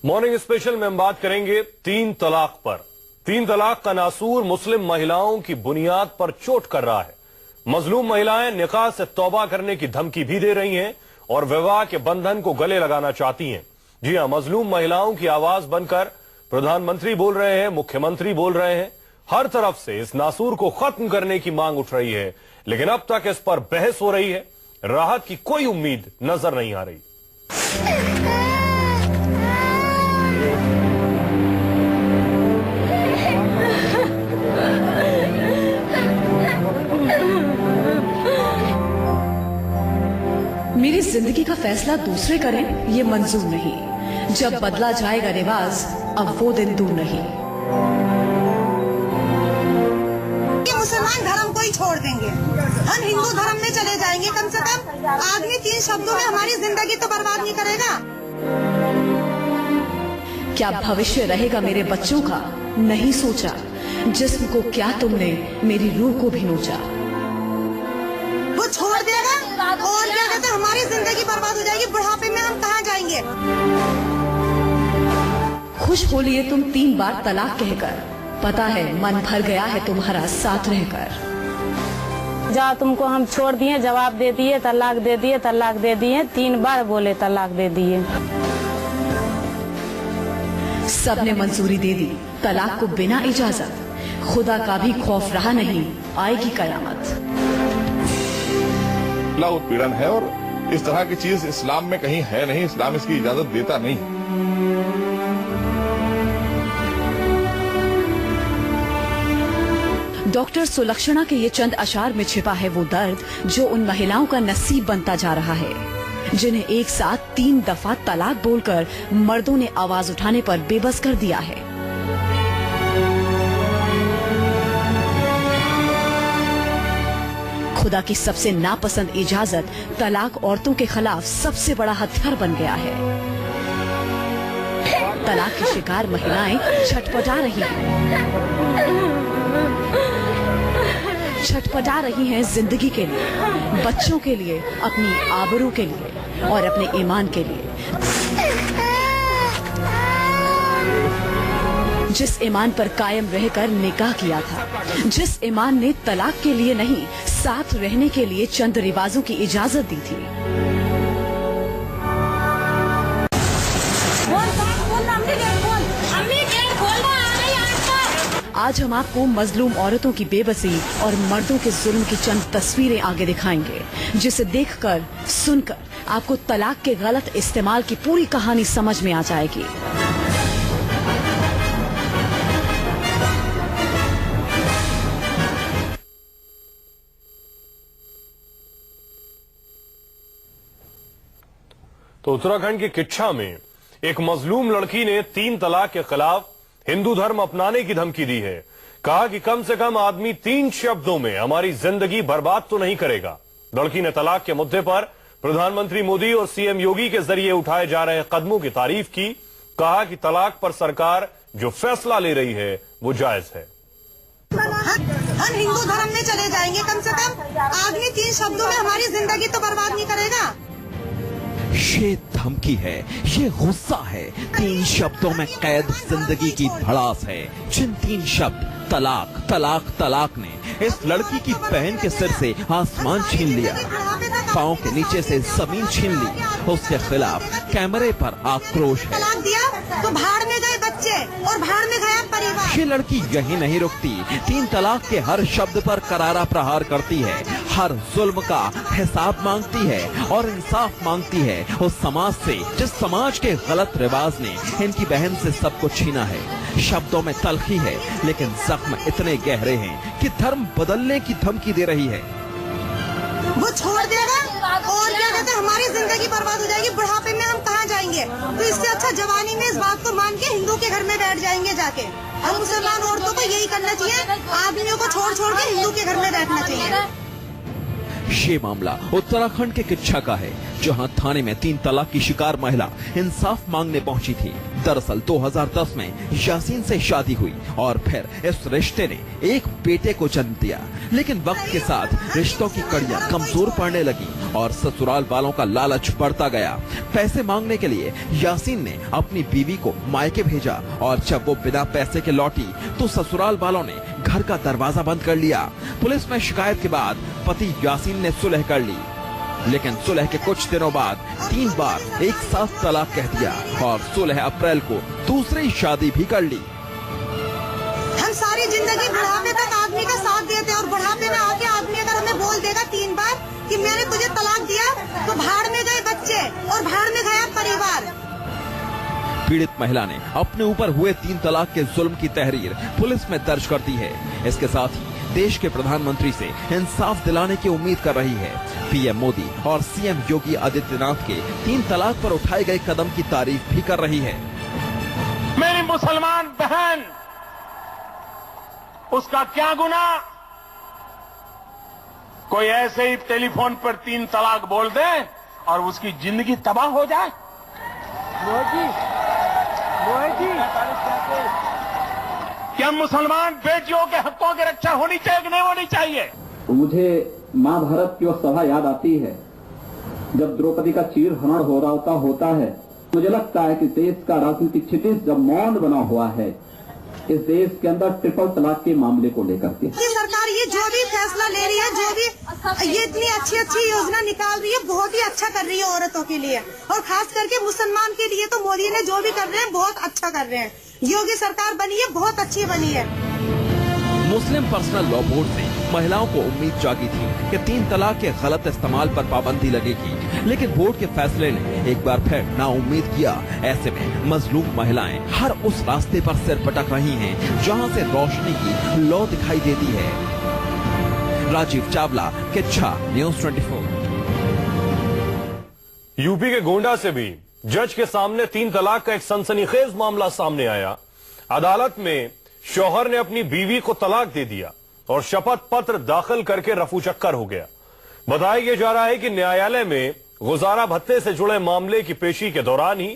Morning special में हम बात करेंगे 3 तलाक पर। 3 तलाक का नासूर मुस्लिम महिलाओं की बुनियाद पर चोट कर रहा है। मजलूम महिलाएं निकाह से तौबा करने की धमकी भी दे रही हैं और विवाह के बंधन को गले लगाना चाहती हैं। जी हां, मजलूम महिलाओं की आवाज बनकर प्रधानमंत्री बोल रहे हैं, मुख्यमंत्री बोल रहे हैं। हर तरफ से इस नासूर को खत्म करने की मांग उठ रही है, लेकिन अब तक इस पर बहस हो रही है। राहत की कोई उम्मीद नजर नहीं आ रही। मेरी जिंदगी का फैसला दूसरे करें ये मंजूर नहीं। जब बदला जाएगा रिवाज, अब वो दिन दूर नहीं। मुसलमान धर्म को ही छोड़ देंगे, हम हिंदू धर्म में चले जाएंगे। कम से कम आदमी 3 शब्दों में हमारी जिंदगी तो बर्बाद नहीं करेगा। क्या भविष्य रहेगा मेरे बच्चों का, नहीं सोचा। जिस्म को क्या तुमने मेरी रूह को भी नोचा। वो छोड़ देगा और क्या कहते, हमारी जिंदगी बर्बाद हो जाएगी। बुढ़ापे में हम कहाँ जाएंगे। खुश बोलिए तुम 3 बार तलाक कहकर, पता है मन भर गया है तुम्हारा साथ रहकर। जा तुमको हम छोड़ दिए, जवाब दे दिए, तलाक दे दिए, तलाक दे दिए। 3 बार बोले तलाक दे दिए। सबने मंजूरी दे दी तलाक को बिना इजाजत। खुदा का भी खौफ रहा नहीं, आएगी कयामत। उत्पीड़न है और इस तरह की चीज इस्लाम में कहीं है नहीं। इस्लाम इसकी इजाजत देता नहीं। डॉक्टर सुलक्षणा के ये चंद अशार में छिपा है वो दर्द जो उन महिलाओं का नसीब बनता जा रहा है, जिन्हें एक साथ 3 दफा तलाक बोलकर मर्दों ने आवाज उठाने पर बेबस कर दिया है। खुदा की सबसे नापसंद इजाजत तलाक औरतों के खिलाफ सबसे बड़ा हथियार बन गया है। तलाक की शिकार महिलाएं छटपटा रही हैं। छटपटा रही हैं जिंदगी के लिए, बच्चों के लिए, अपनी आबरू के लिए और अपने ईमान के लिए। जिस ईमान पर कायम रहकर निकाह किया था, जिस ईमान ने तलाक के लिए नहीं साथ रहने के लिए चंद रिवाजों की इजाजत दी थी। आज हम आपको मजलूम औरतों की बेबसी और मर्दों के जुल्म की चंद तस्वीरें आगे दिखाएंगे, जिसे देखकर, सुनकर आपको तलाक के गलत इस्तेमाल की पूरी कहानी समझ में आ जाएगी। तो उत्तराखंड के किच्छा में एक मजलूम लड़की ने 3 तलाक के खिलाफ हिंदू धर्म अपनाने की धमकी दी है। कहा कि कम से कम आदमी 3 शब्दों में हमारी जिंदगी बर्बाद तो नहीं करेगा। लड़की ने तलाक के मुद्दे पर प्रधानमंत्री मोदी और सीएम योगी के जरिए उठाए जा रहे कदमों की तारीफ की। कहा कि तलाक पर सरकार जो फैसला ले रही है वो जायज है। हम हिंदू धर्म में चले जाएंगे। कम से कम आदमी 3 शब्दों में हमारी जिंदगी तो बर्बाद नहीं करेगा। ये धमकी है, ये गुस्सा है। 3 शब्दों में कैद जिंदगी की भड़ास है। जिन 3 शब्द तलाक तलाक तलाक ने इस लड़की की बहन के सिर से आसमान छीन लिया, पाँव के नीचे से जमीन छीन ली, उसके खिलाफ कैमरे पर आक्रोश है। तलाक दिया तो भाड़ में गए बच्चे और भाड़ में गया परिवार। ये लड़की यही नहीं रुकती, 3 तलाक के हर शब्द पर करारा प्रहार करती है, हर जुल्म का हिसाब मांगती है और इंसाफ मांगती है उस समाज से जिस समाज के गलत रिवाज ने इनकी बहन से सब कुछ छीना है। शब्दों में तलखी है, लेकिन जख्म इतने गहरे हैं कि धर्म बदलने की धमकी दे रही है। वो छोड़ देगा और क्या कहते, हमारी जिंदगी बर्बाद हो जाएगी। बुढ़ापे में हम कहाँ जाएंगे। तो इससे अच्छा जवानी में इस बात को मान के हिंदू के घर में बैठ जाएंगे जाके। हम मुसलमान औरतों को यही करना चाहिए, आदमियों को छोड़ छोड़ के हिंदू के घर में बैठना चाहिए। ये मामला उत्तराखंड के किच्छा का है, जहां थाने में 3 तलाक की शिकार महिला इंसाफ मांगने पहुंची थी। दरअसल 2010 में यासीन से शादी हुई और फिर इस रिश्ते ने एक बेटे को जन्म दिया, लेकिन वक्त के साथ रिश्तों की कड़ियां कमजोर पड़ने लगी और ससुराल वालों का लालच बढ़ता गया। पैसे मांगने के लिए यासीन ने अपनी बीवी को मायके भेजा और जब वो बिना पैसे के लौटी तो ससुराल वालों ने घर का दरवाजा बंद कर लिया। पुलिस में शिकायत के बाद पति यासीन ने सुलह कर ली, लेकिन सुलह के कुछ दिनों बाद 3 बार एक साथ तलाक कह दिया और 16 अप्रैल को दूसरी शादी भी कर ली। हम सारी जिंदगी बुढ़ापे तक आदमी का साथ देते हैं और बुढ़ापे में आके आदमी अगर हमें बोल देगा 3 बार कि मैंने तुझे तलाक दिया तो भाड़ में गए बच्चे और भाड़ में गया परिवार। पीड़ित महिला ने अपने ऊपर हुए 3 तलाक के जुल्म की तहरीर पुलिस में दर्ज कर दी है। इसके साथ ही देश के प्रधानमंत्री से इंसाफ दिलाने की उम्मीद कर रही है। पीएम मोदी और सीएम योगी आदित्यनाथ के 3 तलाक पर उठाए गए कदम की तारीफ भी कर रही है। मेरी मुसलमान बहन, उसका क्या गुनाह? कोई ऐसे ही टेलीफोन पर 3 तलाक बोल दे और उसकी जिंदगी तबाह हो जाए? क्या मुसलमान बेटियों के हकों की रक्षा होनी चाहिए कि नहीं होनी चाहिए? मुझे महाभारत की वो सभा याद आती है जब द्रौपदी का चीरहरण हो रहा होता है। मुझे लगता है कि देश का राजनीतिक क्षितिज जब मौन बना हुआ है इस देश के अंदर ट्रिपल तलाक के मामले को लेकर के। सरकार ये जो भी फैसला ले रही है, जो भी ये इतनी अच्छी अच्छी योजना निकाल रही है, बहुत ही अच्छा कर रही है औरतों के लिए और खास करके मुसलमान के लिए। तो मोदी ने जो भी कर रहे हैं बहुत अच्छा कर रहे हैं। योगी सरकार बनी है, बहुत अच्छी बनी है। मुस्लिम पर्सनल लॉ बोर्ड से महिलाओं को उम्मीद जागी थी कि 3 तलाक के गलत इस्तेमाल पर पाबंदी लगेगी, लेकिन बोर्ड के फैसले ने एक बार फिर नाउम्मीद किया। ऐसे में मजलूम महिलाएं हर उस रास्ते पर सिर पटक रही हैं जहां से रोशनी की लौ दिखाई देती है। राजीव चावला, किच्छा, न्यूज़ 24। यूपी के गोंडा से भी जज के सामने 3 तलाक का एक सनसनीखेज मामला सामने आया। अदालत में शौहर ने अपनी बीवी को तलाक दे दिया और शपथ पत्र दाखिल करके रफू चक्कर हो गया। बताया जा रहा है कि न्यायालय में गुजारा भत्ते से जुड़े मामले की पेशी के दौरान ही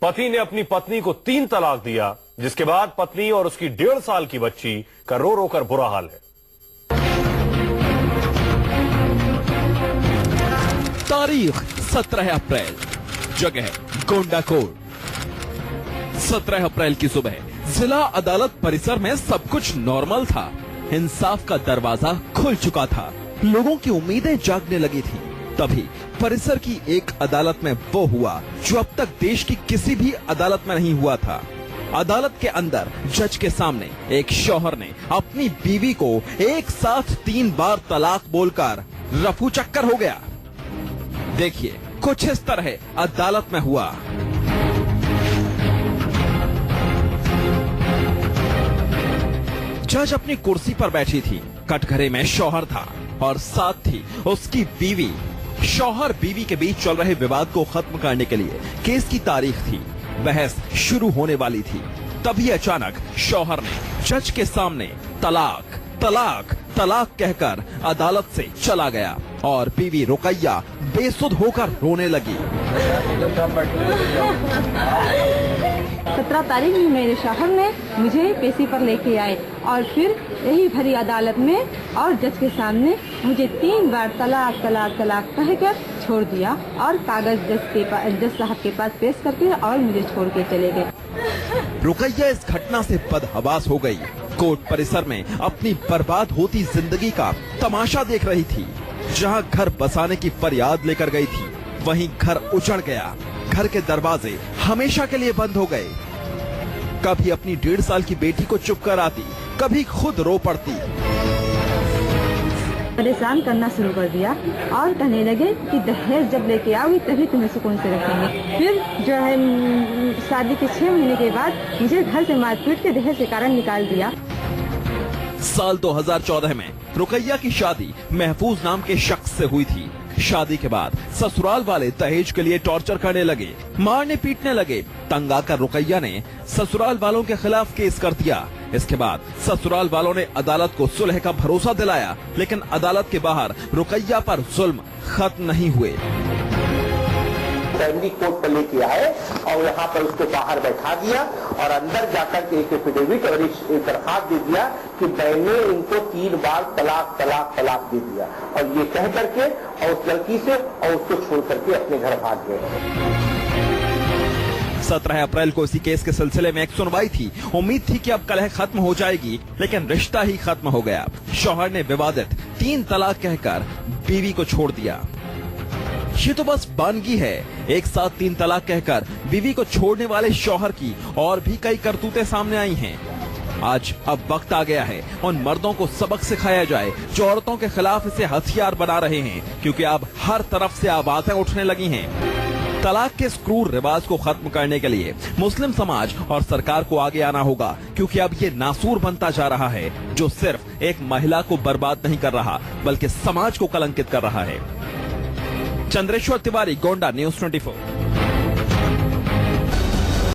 पति ने अपनी पत्नी को 3 तलाक दिया, जिसके बाद पत्नी और उसकी 1.5 साल की बच्ची का रो रो कर बुरा हाल है। तारीख 17 अप्रैल, जगह गोंडा कोर्ट। 17 अप्रैल की सुबह जिला अदालत परिसर में सब कुछ नॉर्मल था। इंसाफ का दरवाजा खुल चुका था, लोगों की उम्मीदें जागने लगी थी। तभी परिसर की एक अदालत में वो हुआ जो अब तक देश की किसी भी अदालत में नहीं हुआ था। अदालत के अंदर जज के सामने एक शौहर ने अपनी बीवी को एक साथ 3 बार तलाक बोलकर रफू चक्कर हो गया। देखिए कुछ इस तरह अदालत में हुआ। जज अपनी कुर्सी पर बैठी थी, कटघरे में शौहर था और साथ थी उसकी बीवी। शौहर बीवी के बीच चल रहे विवाद को खत्म करने के लिए केस की तारीख थी। बहस शुरू होने वाली थी, तभी अचानक शौहर ने जज के सामने तलाक तलाक तलाक कहकर अदालत से चला गया और बीवी रुकैया बेसुध होकर रोने लगी। 17 तारीख में मेरे शौहर ने मुझे पेशी पर लेके आए और फिर यही भरी अदालत में और जज के सामने मुझे 3 बार तलाक तलाक तलाक कहकर छोड़ दिया और कागज जज साहब के पास पेश करके और मुझे छोड़ के चले गए। रुकैया इस घटना से बदहवास हो गई। कोर्ट परिसर में अपनी बर्बाद होती जिंदगी का तमाशा देख रही थी। जहां घर बसाने की फरियाद लेकर गई थी, वहीं घर उजड़ गया। घर के दरवाजे हमेशा के लिए बंद हो गए। कभी अपनी 1.5 साल की बेटी को चुप कराती, कभी खुद रो पड़ती। परेशान करना शुरू कर दिया और कहने लगे कि दहेज जब लेके आओगी तभी तुम्हें सुकून से रखेंगे। फिर जो है शादी के 6 महीने के बाद मुझे घर से मारपीट के दहेज के कारण निकाल दिया। साल 2014 में रुकैया की शादी महफूज नाम के शख्स से हुई थी। शादी के बाद ससुराल वाले दहेज के लिए टॉर्चर करने लगे, मारने पीटने लगे। तंग आकर रुकैया ने ससुराल वालों के खिलाफ केस कर दिया। इसके बाद ससुराल वालों ने अदालत को सुलह का भरोसा दिलाया, लेकिन अदालत के बाहर रुकैया पर जुल्म खत्म नहीं हुए। फैमिली कोर्ट पर लेके आए और यहाँ पर उसको बाहर बैठा दिया और अंदर जाकर के एक एफिडेविट और एक दरखास्त दे दिया कि मैंने इनको 3 बार तलाक तलाक तलाक दे दिया, और ये कह करके और उस लड़की से और उसको छोड़ करके अपने घर भाग गए। 17 अप्रैल को इसी केस के सिलसिले में एक सुनवाई थी। उम्मीद थी कि अब कलह खत्म हो जाएगी, लेकिन रिश्ता ही खत्म हो गया। शौहर ने विवादित 3 तलाक कहकर बीवी को छोड़ दिया। ये तो बस बानगी है। एक साथ 3 तलाक कहकर बीवी को छोड़ने वाले शौहर की और भी कई करतूतें सामने आई हैं। आज अब वक्त आ गया है उन मर्दों को सबक सिखाया जाए जो औरतों के खिलाफ इसे हथियार बना रहे हैं, क्योंकि अब हर तरफ से आवाजें उठने लगी हैं। तलाक के इस क्रूर रिवाज को खत्म करने के लिए मुस्लिम समाज और सरकार को आगे आना होगा, क्योंकि अब ये नासूर बनता जा रहा है, जो सिर्फ एक महिला को बर्बाद नहीं कर रहा बल्कि समाज को कलंकित कर रहा है। चंद्रेश्वर तिवारी, गोंडा, न्यूज़ 24।